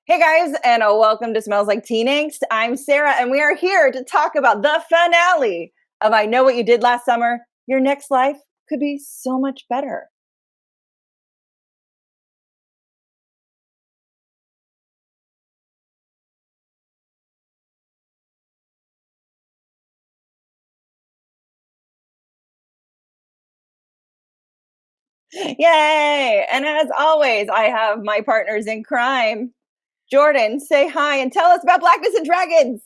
Hey guys, and welcome to Smells Like Teen Angst. I'm Sarah, and we are here to talk about the finale of I Know What You Did Last Summer. Your next life could be so much better. Yay! And as always, I have my partners in crime. Jordan, say hi and tell us about Blackness and Dragons.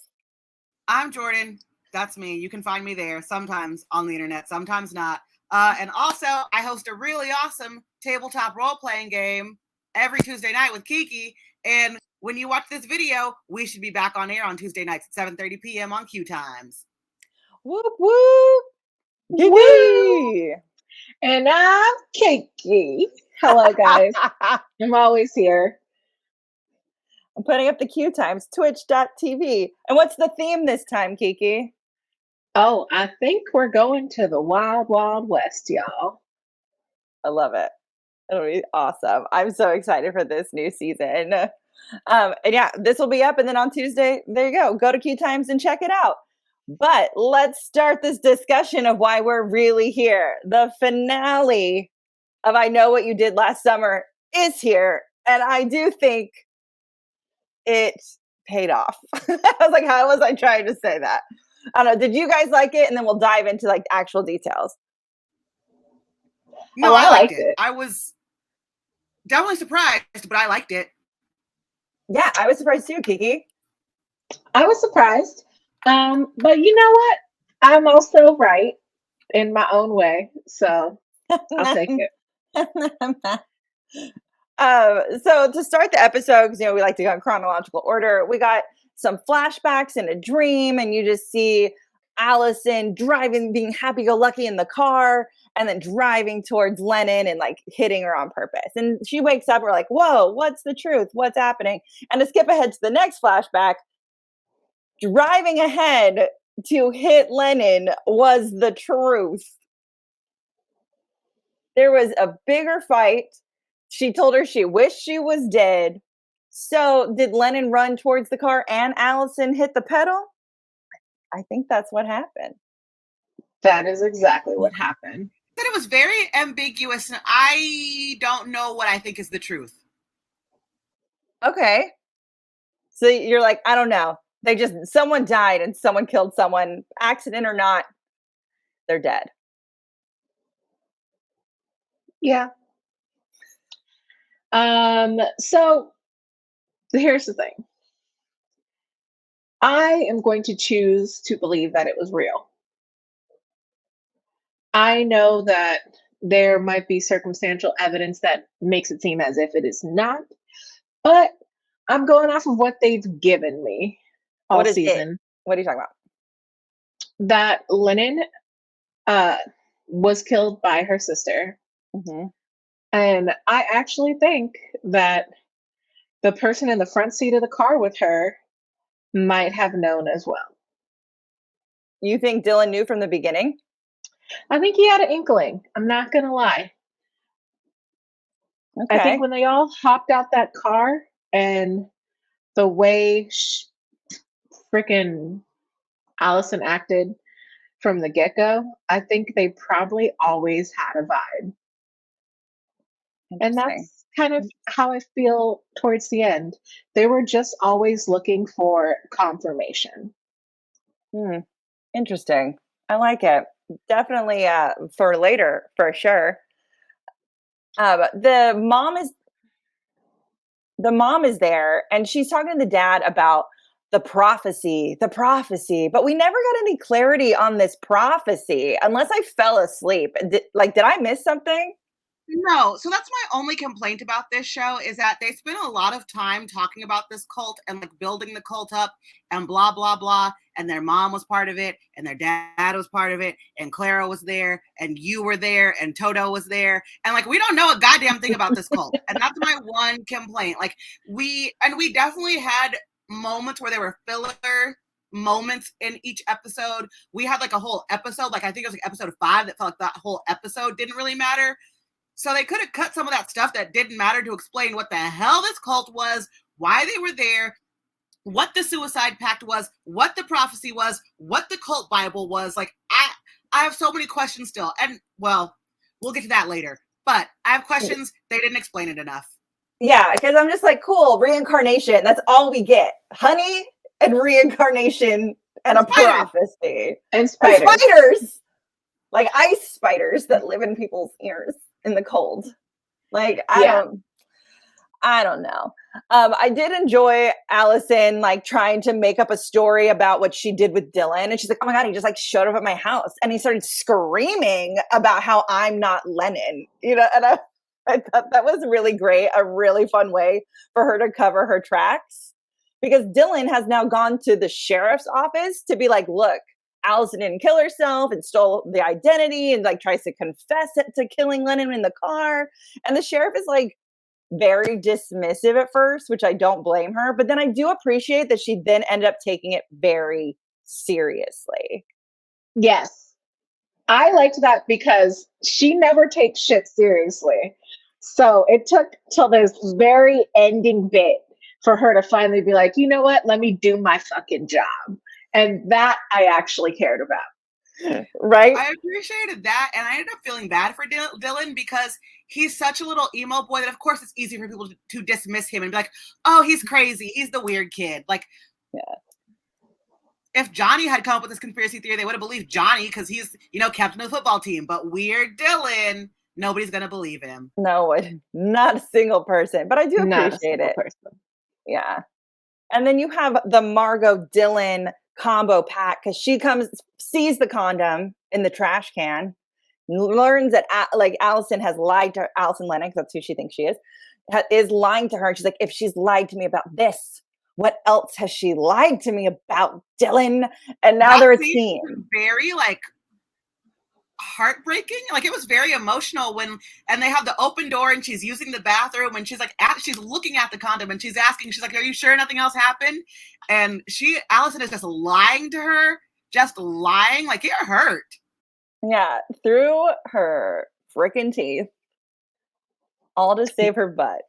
I'm Jordan. That's me. You can find me there sometimes on the internet, sometimes not. And also, I host a really awesome tabletop role-playing game every Tuesday night with Keiki. And when you watch this video, we should be back on air on Tuesday nights at 7:30 p.m. on QueueTimes. Whoop whoop! Woo! And I'm Keiki. Hello, guys. I'm always here. I'm putting up the QueueTimes, twitch.tv. And what's the theme this time, Keiki? Oh, I think we're going to the Wild Wild West, y'all. I love it. It'll be awesome. I'm so excited for this new season. And yeah, this will be up. And then on Tuesday, there you go. Go to QueueTimes and check it out. But let's start this discussion of why we're really here. The finale of I Know What You Did Last Summer is here. And I do think it paid off. I was like, how was I trying to say that? I don't know. Did you guys like it? And then we'll dive into like actual details. No, I liked it. I was definitely surprised, but I liked it. Yeah, I was surprised too, Keiki. I was surprised. But you know what? I'm also right in my own way. So I'll take it. So to start the episode, because we like to go in chronological order, we got some flashbacks in a dream, and you just see Allison driving, being happy-go-lucky in the car, and then driving towards Lennon and like hitting her on purpose. And she wakes up, and we're like, whoa, what's the truth? What's happening? And to skip ahead to the next flashback, driving ahead to hit Lennon was the truth. There was a bigger fight. She told her she wished she was dead. So did Lennon run towards the car and Allison hit the pedal? I think that's what happened. That is exactly what happened. But it was very ambiguous, and I don't know what I think is the truth. Okay. So you're like, I don't know. Someone died and someone killed someone, accident or not, they're dead. Yeah. So here's the thing. I am going to choose to believe that it was real. I know that there might be circumstantial evidence that makes it seem as if it is not, but I'm going off of what they've given me all season. What are you talking about? That Lennon was killed by her sister. Mm-hmm. And I actually think that the person in the front seat of the car with her might have known as well. You think Dylan knew from the beginning? I think he had an inkling. I'm not going to lie. Okay. I think when they all hopped out that car and the way frickin' Allison acted from the get-go, I think they probably always had a vibe. And that's kind of how I feel towards the end. They were just always looking for confirmation. Interesting. I like it. Definitely for later, for sure. But the mom is there, and she's talking to the dad about the prophecy, but we never got any clarity on this prophecy unless I fell asleep. Did I miss something? No, so that's my only complaint about this show is that they spent a lot of time talking about this cult and like building the cult up and blah, blah, blah. And their mom was part of it and their dad was part of it and Clara was there and you were there and Toto was there. And like, we don't know a goddamn thing about this cult. And that's my one complaint. Like we definitely had moments where there were filler moments in each episode. We had like a whole episode, like I think it was like episode 5 that felt like that whole episode didn't really matter. So they could have cut some of that stuff that didn't matter to explain what the hell this cult was, why they were there, what the suicide pact was, what the prophecy was, what the cult Bible was. Like, I have so many questions still. And, well, we'll get to that later. But I have questions. They didn't explain it enough. Yeah, because I'm just like, cool, reincarnation. That's all we get. Honey and reincarnation and a prophecy. And spiders. And spiders! Like ice spiders that live in people's ears in the cold. Like, I don't know. I did enjoy Allison like trying to make up a story about what she did with Dylan. And she's like, oh my God, he just like showed up at my house and he started screaming about how I'm not Lennon, you know, and I thought that was really great. A really fun way for her to cover her tracks because Dylan has now gone to the sheriff's office to be like, look, Allison didn't kill herself and stole the identity and like tries to confess it to killing Lennon in the car. And the sheriff is like, very dismissive at first, which I don't blame her. But then I do appreciate that she then ended up taking it very seriously. Yes. I liked that because she never takes shit seriously. So it took till this very ending bit for her to finally be like, you know what? Let me do my fucking job. And that I actually cared about. Right? I appreciated that. And I ended up feeling bad for Dylan because he's such a little emo boy that, of course, it's easy for people to dismiss him and be like, oh, he's crazy. He's the weird kid. Like, if Johnny had come up with this conspiracy theory, they would have believed Johnny because he's, you know, captain of the football team. But weird Dylan, nobody's going to believe him. No, not a single person. But I do appreciate it. Yeah. And then you have the Margot Dylan combo pack because she sees the condom in the trash can, learns that like Allison has lied to her, Allison Lennox, that's who she thinks she is lying to her. She's like, if she's lied to me about this, what else has she lied to me about, Dylan? And now they're a team. Very like heartbreaking. Like it was very emotional and they have the open door and she's using the bathroom and she's like, she's looking at the condom and she's like, are you sure nothing else happened? And Allison is just lying to her, just lying. Like it hurt. Yeah, through her freaking teeth, all to save her butt.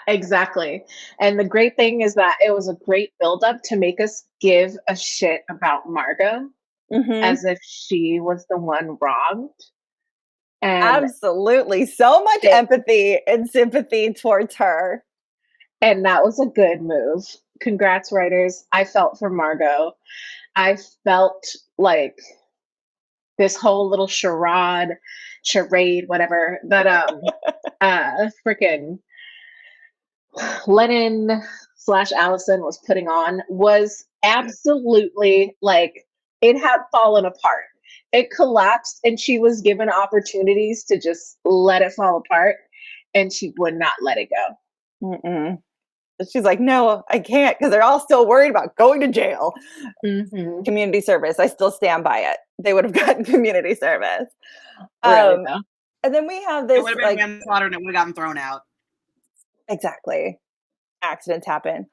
Exactly. And the great thing is that it was a great buildup to make us give a shit about Margot. Mm-hmm. As if she was the one wronged. And absolutely. So much empathy and sympathy towards her. And that was a good move. Congrats, writers. I felt for Margot. I felt like this whole little charade, whatever, that freaking Lennon / Allison was putting on was absolutely like, it had fallen apart. It collapsed and she was given opportunities to just let it fall apart and she would not let it go. Mm-mm. She's like, no, I can't because they're all still worried about going to jail. Mm-hmm. Community service. I still stand by it. They would have gotten community service. Really, and then we have this. It would have been manslaughter and it would have gotten thrown out. Exactly. Accidents happen.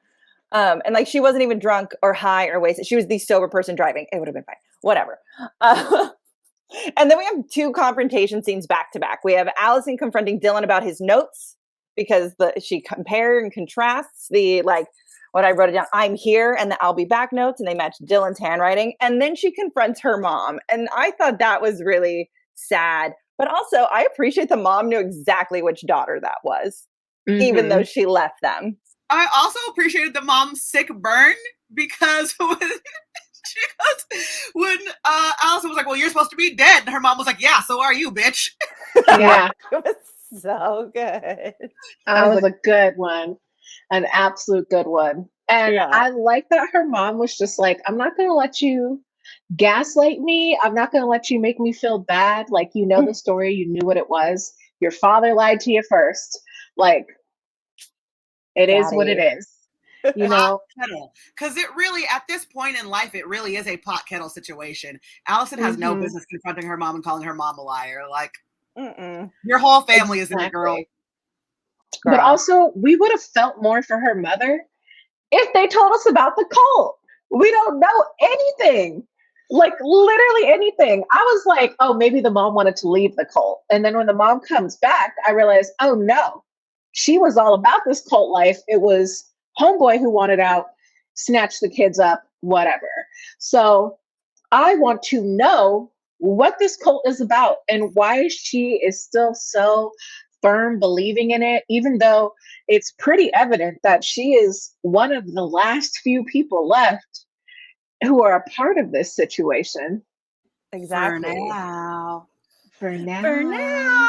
And like she wasn't even drunk or high or wasted. She was the sober person driving. It would have been fine. Whatever. And then we have two confrontation scenes back to back. We have Allison confronting Dylan about his notes because she compared and contrasts the like what I wrote it down, I'm here and the I'll be back notes, and they match Dylan's handwriting. And then she confronts her mom. And I thought that was really sad. But also I appreciate the mom knew exactly which daughter that was, even though she left them. I also appreciated the mom's sick burn because when Allison was like, well, you're supposed to be dead. And her mom was like, yeah, so are you, bitch. Yeah. It was so good. That was a good one. An absolute good one. And I like that her mom was just like, I'm not going to let you gaslight me. I'm not going to let you make me feel bad. Like, you know the story. You knew what it was. Your father lied to you first. Like, it is what it is, you know? Because it really, at this point in life, it really is a pot kettle situation. Allison has no business confronting her mom and calling her mom a liar. Like, your whole family is in the girl. But also, we would have felt more for her mother if they told us about the cult. We don't know anything. Like, literally anything. I was like, oh, maybe the mom wanted to leave the cult. And then when the mom comes back, I realized, oh, no. She was all about this cult life. It was homeboy who wanted out, snatched the kids up, whatever. So I want to know what this cult is about and why she is still so firm believing in it, even though it's pretty evident that she is one of the last few people left who are a part of this situation. Exactly. For now. For now. For now.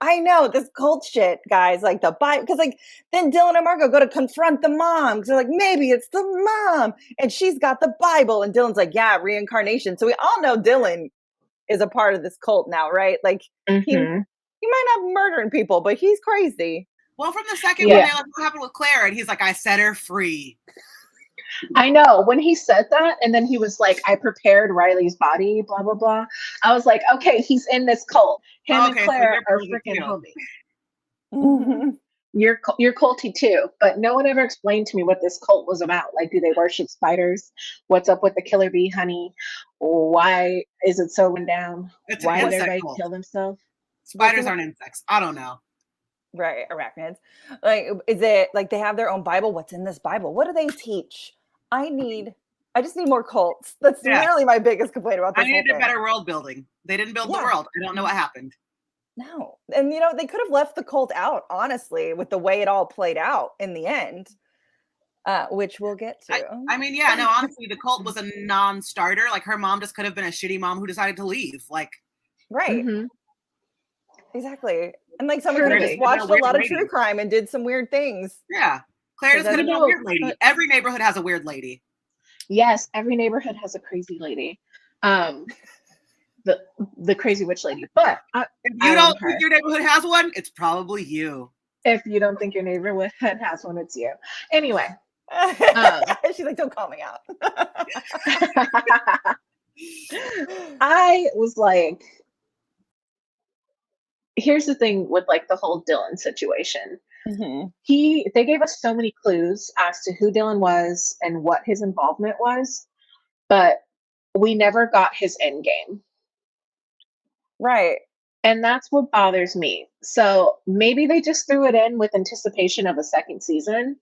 I know this cult shit, guys. Like the Bible, because like then Dylan and Margot go to confront the mom because they're like, maybe it's the mom, and she's got the Bible, and Dylan's like, yeah, reincarnation. So we all know Dylan is a part of this cult now, right? Like he might not be murdering people, but he's crazy. Well, from the second when they're like, what happened with Claire, and he's like, I set her free. I know when he said that, and then he was like, I prepared Riley's body, blah, blah, blah. I was like, okay, he's in this cult. Him and Claire are freaking homies. Mm-hmm. You're culty too, but no one ever explained to me what this cult was about. Like, do they worship spiders? What's up with the killer bee honey? Why is it so run down? Why did everybody kill themselves? Spiders aren't insects. I don't know. Right, arachnids. Like, is it like they have their own Bible? What's in this Bible? What do they teach? I just need more cults. That's really my biggest complaint about this. I needed better world building. They didn't build the world. I don't know what happened. No. And they could have left the cult out, honestly, with the way it all played out in the end. Which we'll get to. Honestly, the cult was a non-starter. Like her mom just could have been a shitty mom who decided to leave. Like, right. Mm-hmm. Exactly. And like someone could have just watched a lot of true crime and did some weird things. Yeah. Claire just could have been a weird lady. Every neighborhood has a weird lady. Yes, every neighborhood has a crazy lady. The crazy witch lady. But if you don't think your neighborhood has one, it's probably you. If you don't think your neighborhood has one, it's you. Anyway. She's like, don't call me out. I was like, here's the thing with like the whole Dylan situation. Mm-hmm. They gave us so many clues as to who Dylan was and what his involvement was, but we never got his end game. Right. And that's what bothers me. So maybe they just threw it in with anticipation of a second season,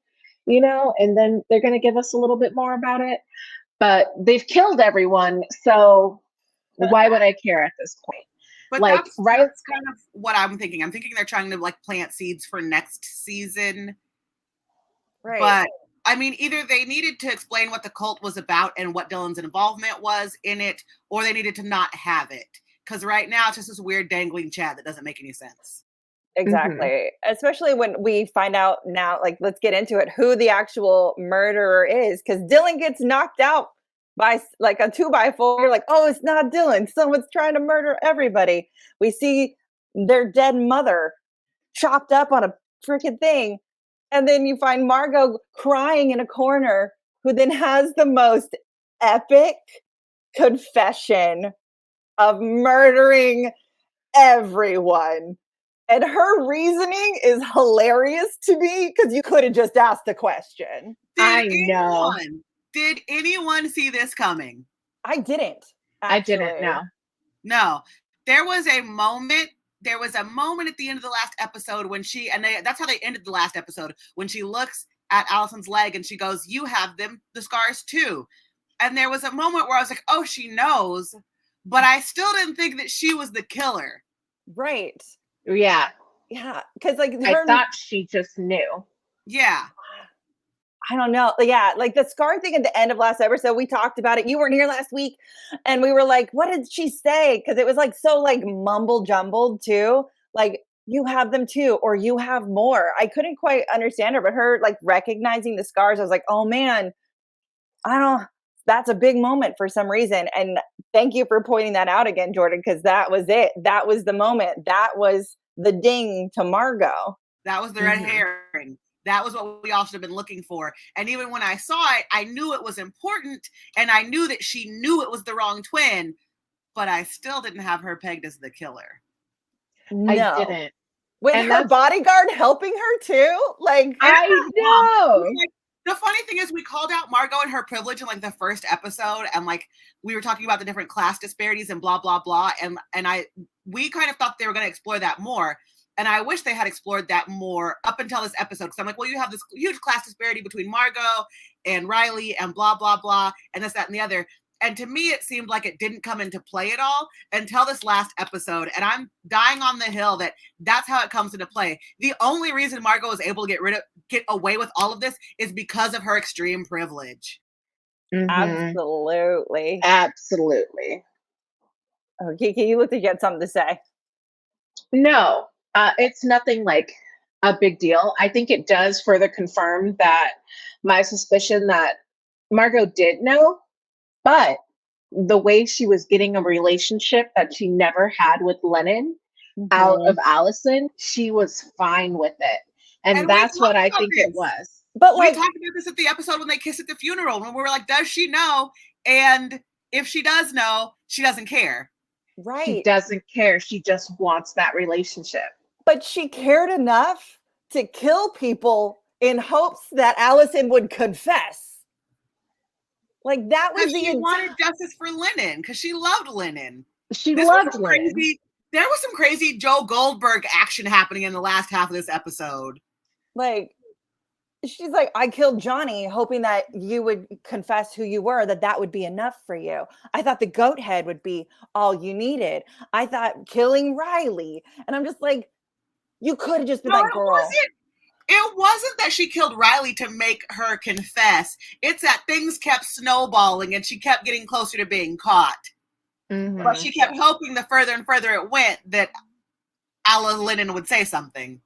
and then they're going to give us a little bit more about it. But they've killed everyone, so why would I care at this point? But like, that's kind of what I'm thinking. I'm thinking they're trying to like plant seeds for next season. Right. But I mean, either they needed to explain what the cult was about and what Dylan's involvement was in it, or they needed to not have it. Because right now it's just this weird dangling chat that doesn't make any sense. Exactly. Mm-hmm. Especially when we find out now, like, let's get into it, who the actual murderer is. Because Dylan gets knocked out by like a 2x4. You're like, oh, it's not Dylan. Someone's trying to murder everybody. We see their dead mother chopped up on a freaking thing. And then you find Margot crying in a corner, who then has the most epic confession of murdering everyone. And her reasoning is hilarious to me because you could have just asked the question. Did anyone see this coming? I didn't. Actually. I didn't, no. There was a moment at the end of the last episode when that's how they ended the last episode, when she looks at Allison's leg and she goes, you have the scars too. And there was a moment where I was like, oh, she knows, but I still didn't think that she was the killer. Right. Yeah. Yeah. Because like I thought she just knew. Yeah. I don't know. Yeah, like the scar thing at the end of last episode, we talked about it. You weren't here last week, and we were like, "What did she say?" Because it was like so like mumble jumbled too. Like, you have them too, or you have more. I couldn't quite understand her, but her like recognizing the scars, I was like, "Oh man, that's a big moment for some reason." And thank you for pointing that out again, Jordan, because that was it. That was the moment. That was the ding to Margot. That was the red herring. That was what we all should have been looking for. And even when I saw it, I knew it was important, and I knew that she knew it was the wrong twin, but I still didn't have her pegged as the killer. No. I didn't. With her bodyguard helping her too? Like, I know. Like, the funny thing is we called out Margot and her privilege in like the first episode, and like we were talking about the different class disparities and blah, blah, blah. And we kind of thought they were going to explore that more. And I wish they had explored that more up until this episode. Because I'm like, well, you have this huge class disparity between Margot and Riley and blah, blah, blah, and this, that, and the other. And to me, it seemed like it didn't come into play at all until this last episode. And I'm dying on the hill that that's how it comes into play. The only reason Margot was able to get away with all of this is because of her extreme privilege. Mm-hmm. Absolutely. Absolutely. Oh, Keiki, you look like you had something to say. No, it's nothing like a big deal. I think it does further confirm that my suspicion that Margot did know, but the way she was getting a relationship that she never had with Lennon out of Allison, she was fine with it. And that's what I think it was. But like, we talked about this at the episode when they kissed at the funeral, when we were like, does she know? And if she does know, she doesn't care. Right. She doesn't care. She just wants that relationship. But she cared enough to kill people in hopes that Allison would confess. Like that was she wanted justice for Lennon because she loved Lennon. She loved Lennon. There was some crazy Joe Goldberg action happening in the last half of this episode. Like, she's like, I killed Johnny hoping that you would confess who you were, that would be enough for you. I thought the goat head would be all you needed. I thought killing Riley. And I'm just like, you could have just been like, girl. It wasn't that she killed Riley to make her confess. It's that things kept snowballing and she kept getting closer to being caught. Mm-hmm. But she kept hoping the further and further it went that Alla Lennon would say something.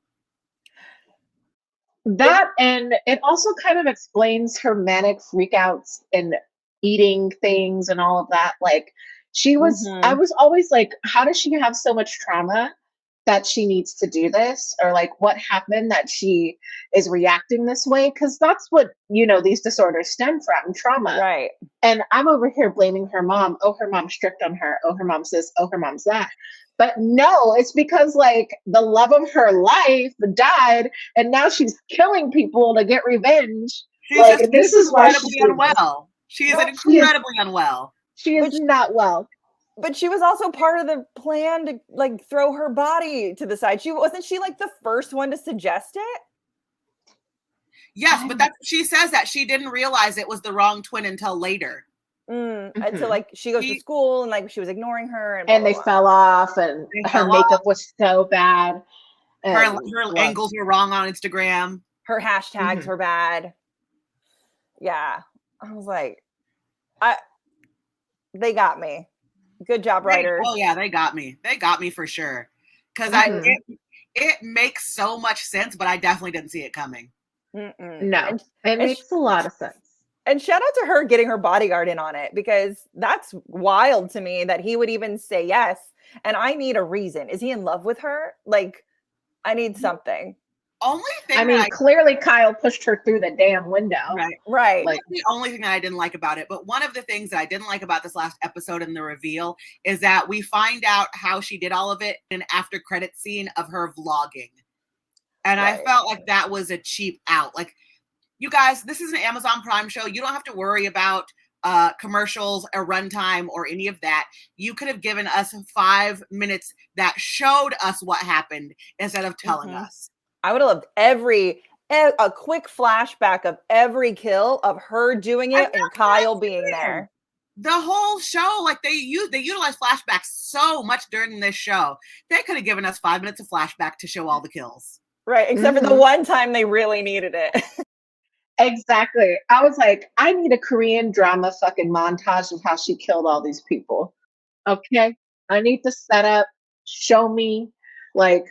That, and it also kind of explains her manic freakouts and eating things and all of that. Like, she was, I was always like, how does she have so much trauma that she needs to do this? Or like, what happened that she is reacting this way? Because that's what, you know, these disorders stem from, trauma. Right. And I'm over here blaming her mom. Oh, her mom's strict on her. Oh, her mom's this. Oh, her mom's that. But no, it's because like the love of her life died, and now she's killing people to get revenge. She's like, this is why she's unwell. She is incredibly unwell. She is not well. But she was also part of the plan to like throw her body to the side. Wasn't she like the first one to suggest it? Yes, but she says that she didn't realize it was the wrong twin until later. Until like she goes to school and like she was ignoring her and, and they fell off and her makeup was so bad. Her angles were wrong on Instagram. Her hashtags were bad. Yeah. I was like, they got me. Good job, writers. Oh yeah, they got me. They got me for sure. Because it makes so much sense, but I definitely didn't see it coming. No, it makes a lot of sense. And shout out to her getting her bodyguard in on it, because that's wild to me that he would even say yes. And I need a reason. Is he in love with her? Like, I need something. Only thing I mean, clearly Kyle pushed her through the damn window. Right. That's the only thing that I didn't like about it. But one of the things that I didn't like about this last episode and the reveal is that we find out how she did all of it in an after credit scene of her vlogging. And I felt like that was a cheap out. Like, you guys, this is an Amazon Prime show. You don't have to worry about commercials or runtime or any of that. You could have given us 5 minutes that showed us what happened instead of telling us. I would have loved a quick flashback of every kill of her doing it and Kyle being there. The whole show, like they utilize flashbacks so much during this show. They could have given us 5 minutes of flashback to show all the kills. Right, except for the one time they really needed it. Exactly. I was like, I need a Korean drama fucking montage of how she killed all these people. Okay? I need to set up, show me, like.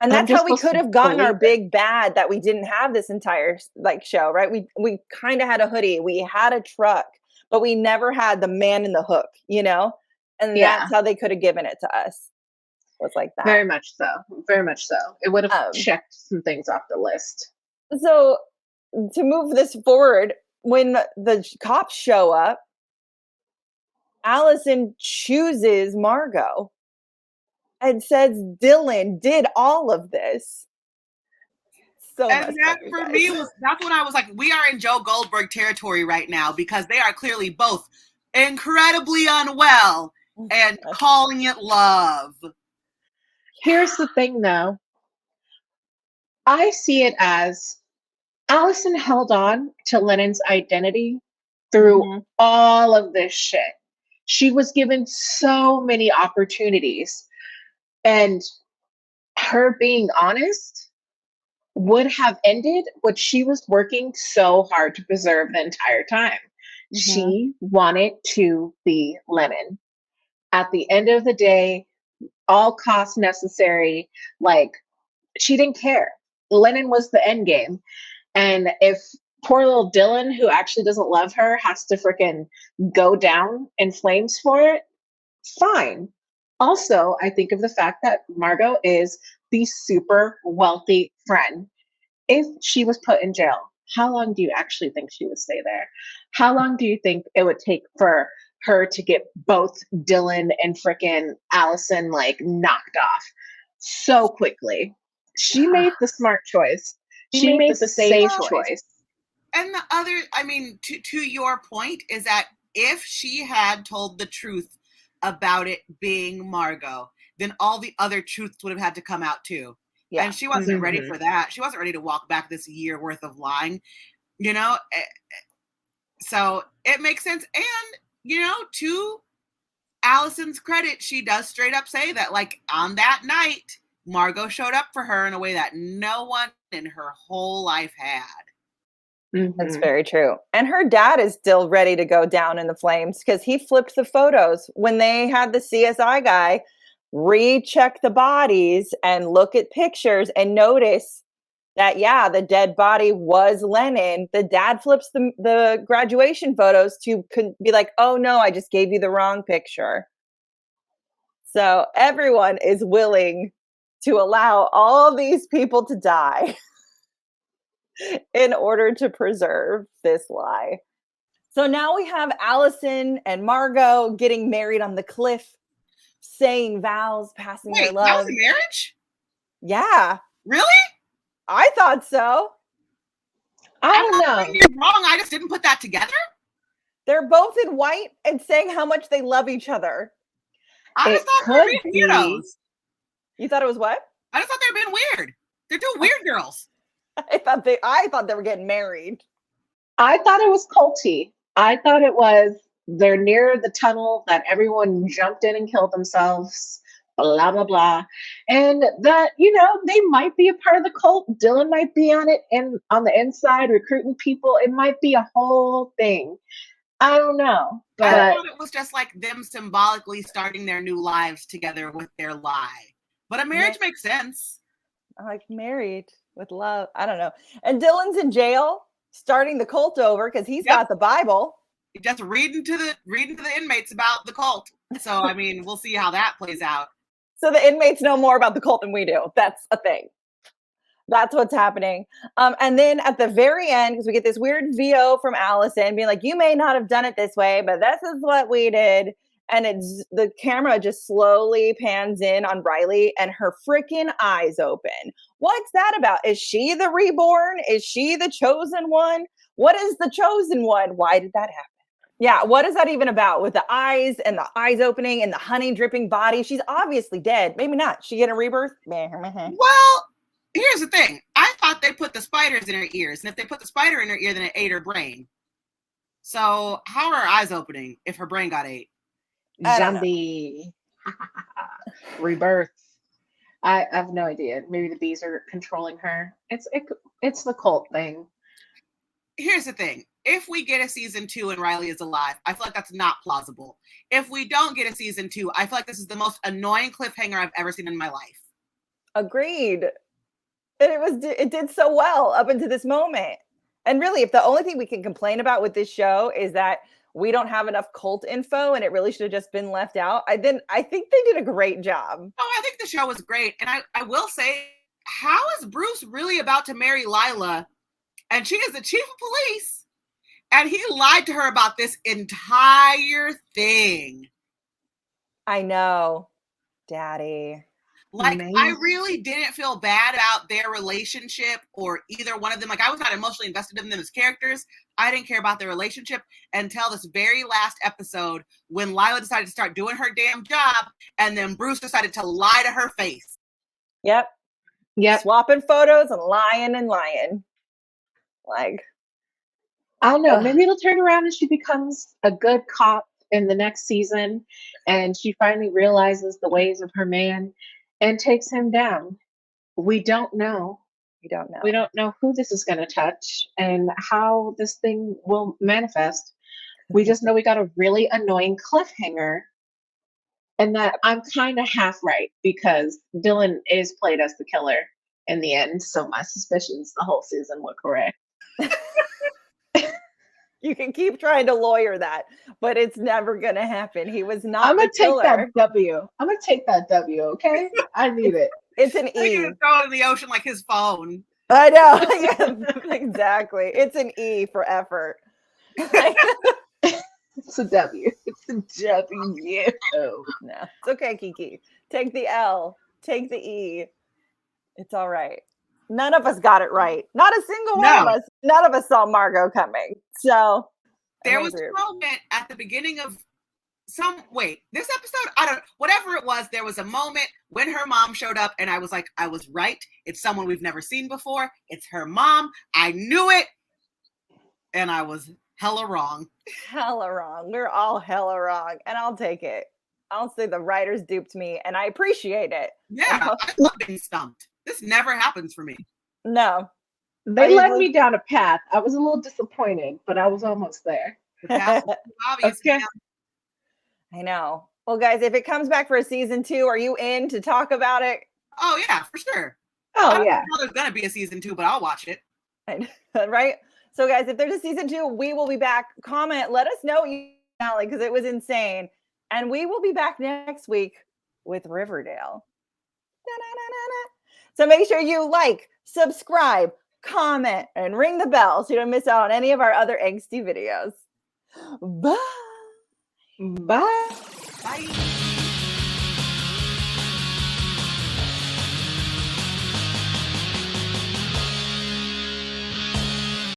And that's how we could have gotten our big bad that we didn't have this entire like show, right? We kind of had a hoodie, we had a truck, but we never had the man in the hook, you know? And that's how they could have given it to us. Was like that. Very much so. Very much so. It would have checked some things off the list. So to move this forward, when the cops show up, Allison chooses Margot and says Dylan did all of this. So and that for me that's when I was like, we are in Joe Goldberg territory right now, because they are clearly both incredibly unwell and calling it love. Here's the thing though. I see it as Allison held on to Lennon's identity through all of this shit. She was given so many opportunities, and her being honest would have ended what she was working so hard to preserve the entire time. She wanted to be Lennon. At the end of the day, all costs necessary, like, she didn't care. Lennon was the end game. And if poor little Dylan, who actually doesn't love her, has to freaking go down in flames for it, fine. Also, I think of the fact that Margot is the super wealthy friend. If she was put in jail, how long do you actually think she would stay there? How long do you think it would take for her to get both Dylan and frickin' Allison like knocked off so quickly? She made the smart choice. She made the safe choice. And the other, I mean, to your point, is that if she had told the truth about it being Margot, then all the other truths would have had to come out too. Yeah. And she wasn't ready for that. She wasn't ready to walk back this year worth of lying, you know? So it makes sense. And, you know, to Allison's credit, she does straight up say that, like, on that night, Margot showed up for her in a way that no one in her whole life had. That's very true. And her dad is still ready to go down in the flames because he flipped the photos when they had the CSI guy recheck the bodies and look at pictures and notice that, yeah, the dead body was Lennon. The dad flips the graduation photos to be like, oh no, I just gave you the wrong picture. So everyone is willing to allow all these people to die in order to preserve this lie. So now we have Allison and Margot getting married on the cliff, saying vows, passing their love. That was a marriage? Yeah. Really? I thought so. I don't know. You're wrong. I just didn't put that together. They're both in white and saying how much they love each other. I just thought they were being weirdos. You thought it was what? I just thought they were being weird. They're two weird girls. I thought they were getting married. I thought it was culty. I thought it was they're near the tunnel that everyone jumped in and killed themselves, blah, blah, blah. And that, you know, they might be a part of the cult. Dylan might be on it and on the inside recruiting people. It might be a whole thing. I don't know. But I thought it was just like them symbolically starting their new lives together with their lie. But a marriage makes sense. Like married with love. I don't know. And Dylan's in jail, starting the cult over because he's got the Bible. Just reading to the inmates about the cult. So I mean, we'll see how that plays out. So the inmates know more about the cult than we do. That's a thing. That's what's happening. And then at the very end, because we get this weird VO from Allison being like, you may not have done it this way, but this is what we did. And it's the camera just slowly pans in on Riley and her freaking eyes open. What's that about? Is she the reborn? Is she the chosen one? What is the chosen one? Why did that happen? Yeah, what is that even about with the eyes and the eyes opening and the honey dripping body? She's obviously dead. Maybe not. She get a rebirth? Well, here's the thing. I thought they put the spiders in her ears. And if they put the spider in her ear, then it ate her brain. So how are her eyes opening if her brain got ate? Zombie. Rebirth. I have no idea. Maybe the bees are controlling her. It's the cult thing. Here's the thing. If we get a season 2 and Riley is alive, I feel like that's not plausible. If we don't get a season 2, I feel like this is the most annoying cliffhanger I've ever seen in my life. Agreed. And it did so well up until this moment. And really, if the only thing we can complain about with this show is that we don't have enough cult info and it really should have just been left out, I think they did a great job. Oh, I think the show was great. And I will say, how is Bruce really about to marry Lila? And she is the chief of police. And he lied to her about this entire thing. I know. Daddy. Like, I really didn't feel bad about their relationship or either one of them. Like, I was not emotionally invested in them as characters. I didn't care about their relationship until this very last episode when Lila decided to start doing her damn job and then Bruce decided to lie to her face. Yep. swapping photos and lying. Like, I don't know. Maybe it'll turn around and she becomes a good cop in the next season, and she finally realizes the ways of her man and takes him down. We don't know. We don't know who this is going to touch and how this thing will manifest. We just know we got a really annoying cliffhanger, and that I'm kind of half right because Dylan is played as the killer in the end. So my suspicions the whole season were correct. You can keep trying to lawyer that, but it's never going to happen. He was not I'm the killer. Take that W. I'm going to take that W, okay? I need it. It's an E. E. Throw it in the ocean like his phone. I know. Yeah, exactly. It's an E for effort. It's a W. It's a W. No, it's okay, Keiki. Take the L. Take the E. It's all right. None of us got it right. Not a single one of us. None of us saw Margot coming. So there was a moment at the beginning of this episode, whatever it was, there was a moment when her mom showed up and I was like, I was right. It's someone we've never seen before. It's her mom. I knew it. And I was hella wrong. Hella wrong. We're all hella wrong. And I'll take it. I'll say the writers duped me and I appreciate it. Yeah, I love being stumped. This never happens for me. No. They led me down a path. I was a little disappointed, but I was almost there. Obvious. Okay. I know. Well, guys, if it comes back for a season 2, are you in to talk about it? Oh, yeah, for sure. Oh, yeah. I know there's going to be a season 2, but I'll watch it. Right? So, guys, if there's a season 2, we will be back. Comment. Let us know, because it was insane. And we will be back next week with Riverdale. So make sure you like, subscribe, comment, and ring the bell so you don't miss out on any of our other angsty videos. Bye. Bye. Bye.